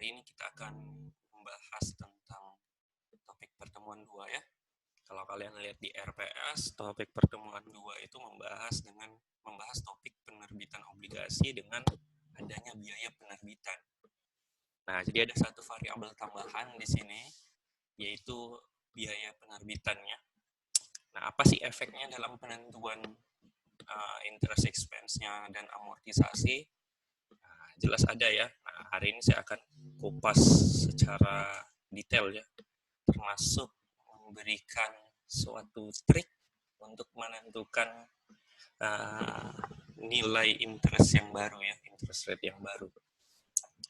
Hari ini kita akan membahas tentang topik pertemuan 2 ya. Kalau kalian lihat di RPS, topik pertemuan 2 itu membahas topik penerbitan obligasi dengan adanya biaya penerbitan. Nah, jadi ada satu variabel tambahan di sini, yaitu biaya penerbitannya. Nah, apa sih efeknya dalam penentuan interest expense-nya dan amortisasi? Nah, jelas ada ya. Nah, hari ini saya akan kupas secara detail ya, termasuk memberikan suatu trik untuk menentukan nilai interest yang baru ya, interest rate yang baru.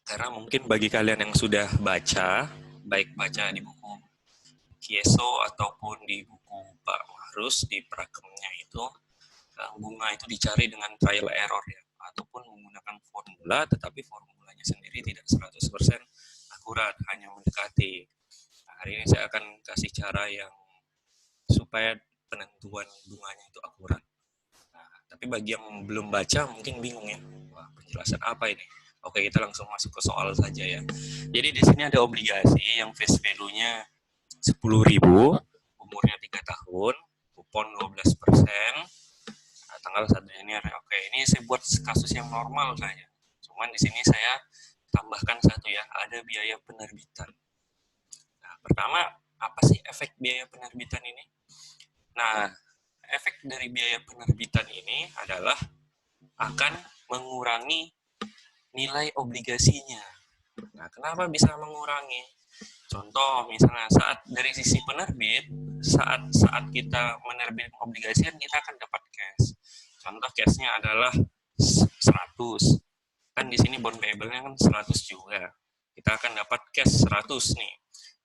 Karena mungkin bagi kalian yang sudah baca, baik baca di buku Kieso ataupun di buku Pak Mahrus di prakemnya itu, bunga itu dicari dengan trial error ya, ataupun menggunakan formula, tetapi formulanya sendiri tidak 100% akurat, hanya mendekati. Nah, hari ini saya akan kasih cara yang supaya penentuan bunganya itu akurat. Nah, tapi bagi yang belum baca mungkin bingung ya, wah penjelasan apa ini? Oke, kita langsung masuk ke soal saja ya. Jadi di sini ada obligasi yang face value-nya 10.000, umurnya 3 tahun, kupon 12%, tanggal 1 Januari. Oke, ini saya buat kasus yang normal saja. Cuman di sini saya tambahkan satu ya, ada biaya penerbitan. Nah, pertama, apa sih efek biaya penerbitan ini? Nah, efek dari biaya penerbitan ini adalah akan mengurangi nilai obligasinya. Nah, kenapa bisa mengurangi? Contoh, misalnya saat dari sisi penerbit, saat kita menerbitkan obligasi kan kita akan dapat cash. Contoh cashnya adalah 100. Kan di sini bond payable-nya kan 100 juga. Kita akan dapat cash 100 nih.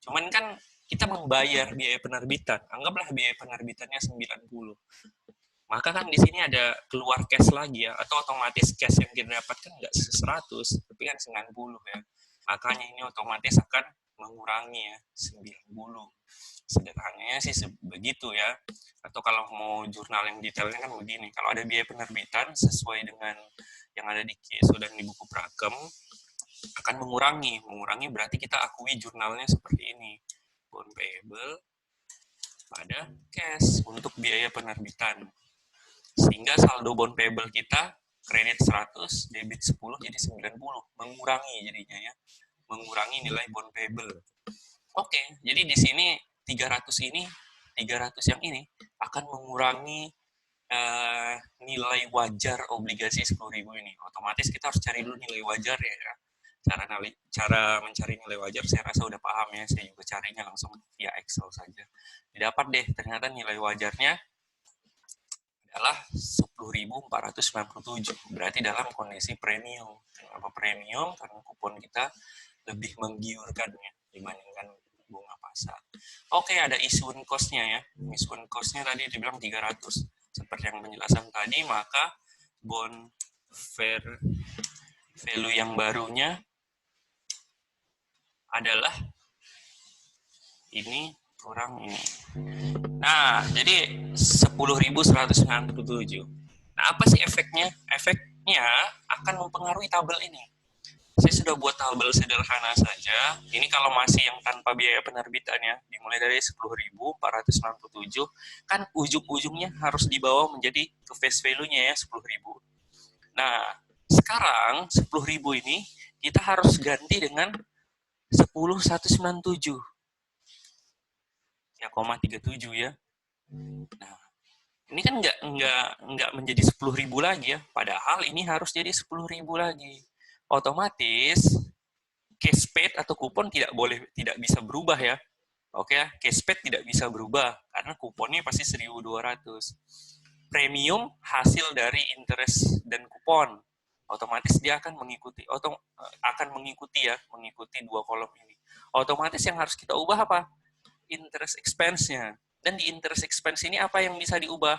Cuman kan kita membayar biaya penerbitan. Anggaplah biaya penerbitannya 90. Maka kan di sini ada keluar cash lagi ya, atau otomatis cash yang kita dapatkan nggak 100, tapi kan 90 ya. Makanya ini otomatis akan mengurangi ya, 90. Sederhananya sih begitu ya. Atau kalau mau jurnal yang detailnya kan begini, kalau ada biaya penerbitan sesuai dengan yang ada di Kieso dan di buku Prakem, akan mengurangi berarti kita akui jurnalnya seperti ini. Bond payable pada cash untuk biaya penerbitan. Sehingga saldo bond payable kita kredit 100, debit 10 jadi 90, mengurangi jadinya ya. Mengurangi nilai bond payable. Oke, jadi di sini 300 yang ini akan mengurangi nilai wajar obligasi 10.000 ini. Otomatis kita harus cari dulu nilai wajar ya. Cara mencari nilai wajar saya rasa udah paham ya. Saya juga carinya langsung via Excel saja. Didapat deh, ternyata nilai wajarnya adalah 10.497. Berarti dalam kondisi premium. Kenapa premium? Karena kupon kita lebih menggiurkan ya dibandingkan bunga pasar. Oke, ada issuance cost-nya ya. Issuance cost-nya tadi dibilang 300. Seperti yang penjelasan tadi, maka bond fair value yang barunya adalah ini kurang ini. Nah, jadi 10.197. Nah, apa sih efeknya? Efeknya akan mempengaruhi tabel ini. Saya sudah buat tabel sederhana saja. Ini kalau masih yang tanpa biaya penerbitan ya, dimulai dari 10.497, kan ujung-ujungnya harus dibawa menjadi ke face value-nya ya, 10.000. Nah, sekarang 10.000 ini kita harus ganti dengan 10.197. Ya, 37 ya. Nah, ini kan nggak menjadi 10.000 lagi ya. Padahal ini harus jadi 10.000 lagi. Otomatis cash paid atau kupon tidak bisa berubah ya. Oke ya, cash paid tidak bisa berubah karena kuponnya pasti 1.200. Premium hasil dari interest dan kupon. Otomatis dia akan mengikuti dua kolom ini. Otomatis yang harus kita ubah apa? Interest expense-nya. Dan di interest expense ini apa yang bisa diubah?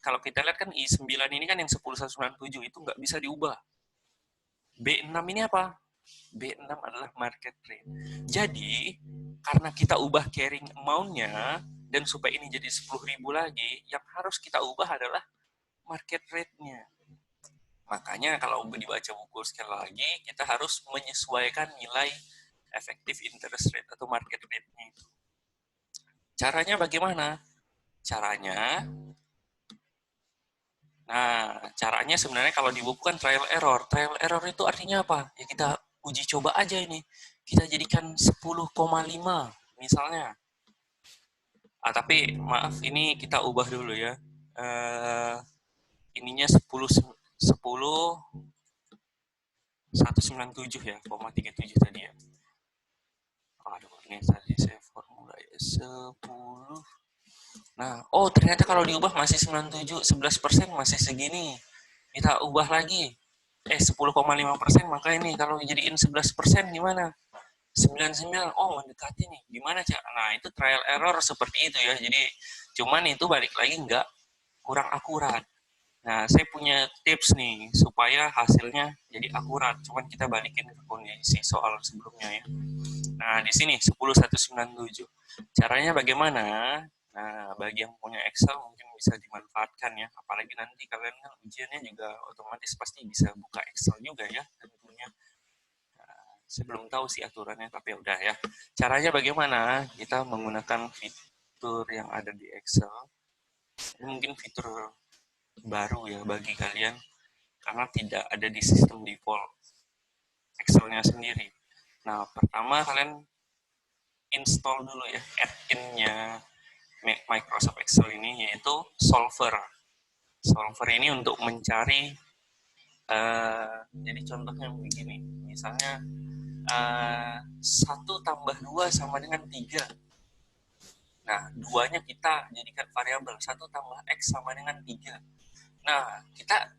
Kalau kita lihat kan I9 ini kan yang 10.197 itu nggak bisa diubah. B6 ini apa? B6 adalah market rate. Jadi, karena kita ubah carrying amount-nya, dan supaya ini jadi 10.000 lagi, yang harus kita ubah adalah market rate-nya. Makanya kalau dibaca buku sekali lagi, kita harus menyesuaikan nilai efektif interest rate atau market rate-nya itu. Caranya bagaimana? Caranya sebenarnya kalau di buku kan trial error. Trial error itu artinya apa? Ya kita uji coba aja ini. Kita jadikan 10,5 misalnya. Tapi maaf, ini kita ubah dulu ya. Ininya 10 197 ya, 37 tadi ya. Aduh, ini tadi saya formula ya 10. Nah, ternyata kalau diubah masih 97, 11% masih segini. Kita ubah lagi. 10,5%, maka ini kalau jadiin 11% gimana? 99, mendekati nih. Gimana, Cak? Nah, itu trial error seperti itu ya. Jadi, cuman itu balik lagi nggak kurang akurat. Nah, saya punya tips nih supaya hasilnya jadi akurat. Cuman kita balikin ke kondisi soal sebelumnya ya. Nah, di sini 10197. Caranya bagaimana? Nah, bagi yang punya Excel mungkin bisa dimanfaatkan ya. Apalagi nanti kalian kan ujiannya juga otomatis pasti bisa buka Excel juga ya tentunya. Nah, saya belum tahu sih aturannya, tapi udah ya. Caranya bagaimana? Kita menggunakan fitur yang ada di Excel. Ini mungkin fitur baru ya bagi kalian karena tidak ada di sistem default Excel-nya sendiri. Nah, pertama kalian install dulu ya add-in-nya Microsoft Excel ini, yaitu Solver. Solver ini untuk mencari, jadi contohnya begini, misalnya 1 tambah 2 sama dengan 3. Nah, 2-nya kita jadikan variabel, 1 tambah X sama dengan 3. Nah, kita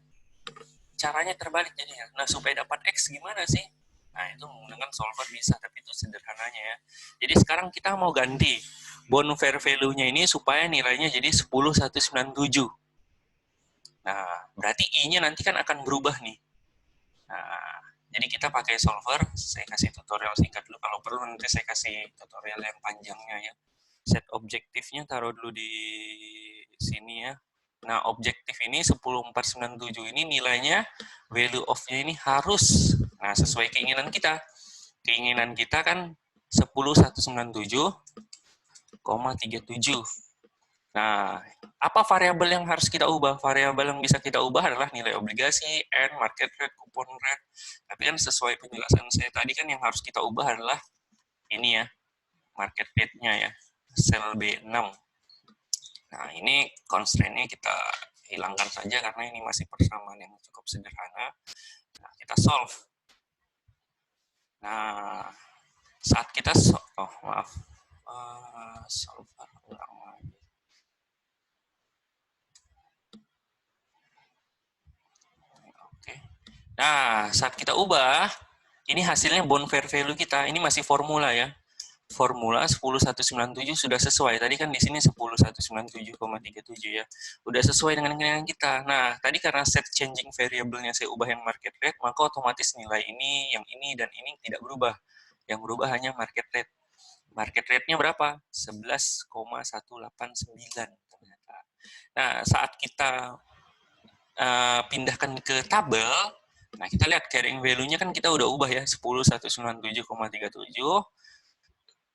caranya terbalik jadinya. Nah, supaya dapat X gimana sih? Nah, itu menggunakan solver bisa, tapi itu sederhananya ya. Jadi sekarang kita mau ganti bond fair value-nya ini supaya nilainya jadi 10,197. Nah, berarti I-nya nanti kan akan berubah nih. Nah, jadi kita pakai solver, saya kasih tutorial singkat dulu, kalau perlu nanti saya kasih tutorial yang panjangnya ya. Set objektifnya taruh dulu di sini ya. Nah, objektif ini 10,497 ini nilainya, value of-nya ini harus, nah sesuai keinginan kita. Keinginan kita kan 10,197,37. Nah, apa variabel yang harus kita ubah? Variabel yang bisa kita ubah adalah nilai obligasi, N, market rate, coupon rate. Tapi kan sesuai penjelasan saya tadi kan yang harus kita ubah adalah ini ya, market rate-nya ya, sel B6. Nah, ini constraint-nya kita hilangkan saja karena ini masih persamaan yang cukup sederhana. Nah, kita solve. Nah, saat kita solver ulang lagi. Oke. Nah, saat kita ubah, ini hasilnya bond fair value kita. Ini masih formula ya. Formula 10,197 sudah sesuai. Tadi kan di sini 10,197,37 ya. Udah sesuai dengan keinginan kita. Nah, tadi karena set changing variable-nya saya ubah yang market rate, maka otomatis nilai ini, dan ini tidak berubah. Yang berubah hanya market rate. Market rate-nya berapa? 11,189 ternyata. Nah, saat kita pindahkan ke tabel, nah kita lihat carrying value-nya kan kita udah ubah ya, 10,197,37.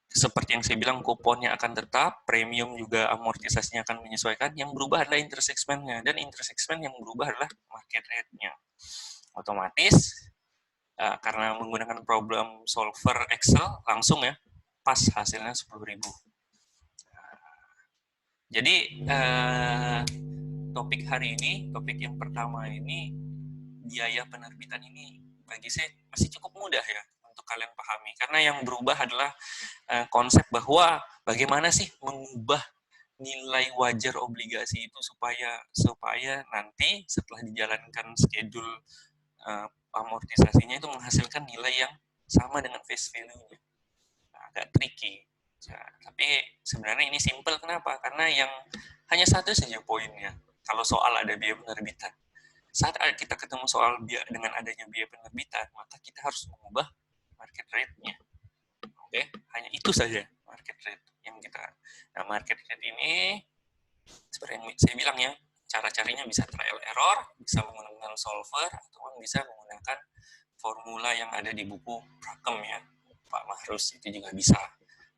Seperti yang saya bilang, kuponnya akan tetap, premium juga amortisasinya akan menyesuaikan. Yang berubah adalah interest expense-nya, dan interest expense yang berubah adalah market rate-nya. Otomatis, karena menggunakan problem solver Excel, langsung ya, pas hasilnya 10.000. Jadi, topik hari ini, topik yang pertama ini, biaya penerbitan ini, bagi saya masih cukup mudah ya, untuk kalian pahami. Karena yang berubah adalah konsep bahwa bagaimana sih mengubah nilai wajar obligasi itu supaya nanti setelah dijalankan schedule amortisasinya itu menghasilkan nilai yang sama dengan face value-nya. Nah, agak tricky. Nah, tapi sebenarnya ini simple. Kenapa? Karena yang hanya satu saja poinnya. Kalau soal ada biaya penerbitan. Saat kita ketemu soal dengan adanya biaya penerbitan, maka kita harus mengubah market rate-nya. Oke, hanya itu saja market rate yang kita. Nah, market rate ini seperti yang saya bilang ya, cara carinya bisa trial error, bisa menggunakan solver, ataupun bisa menggunakan formula yang ada di buku Prakem ya, Pak Mahrus, itu juga bisa.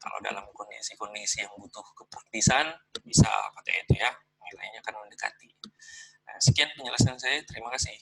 Kalau dalam kondisi-kondisi yang butuh kepraktisan, bisa pakai itu ya, nilainya akan mendekati. Nah, sekian penjelasan saya, terima kasih.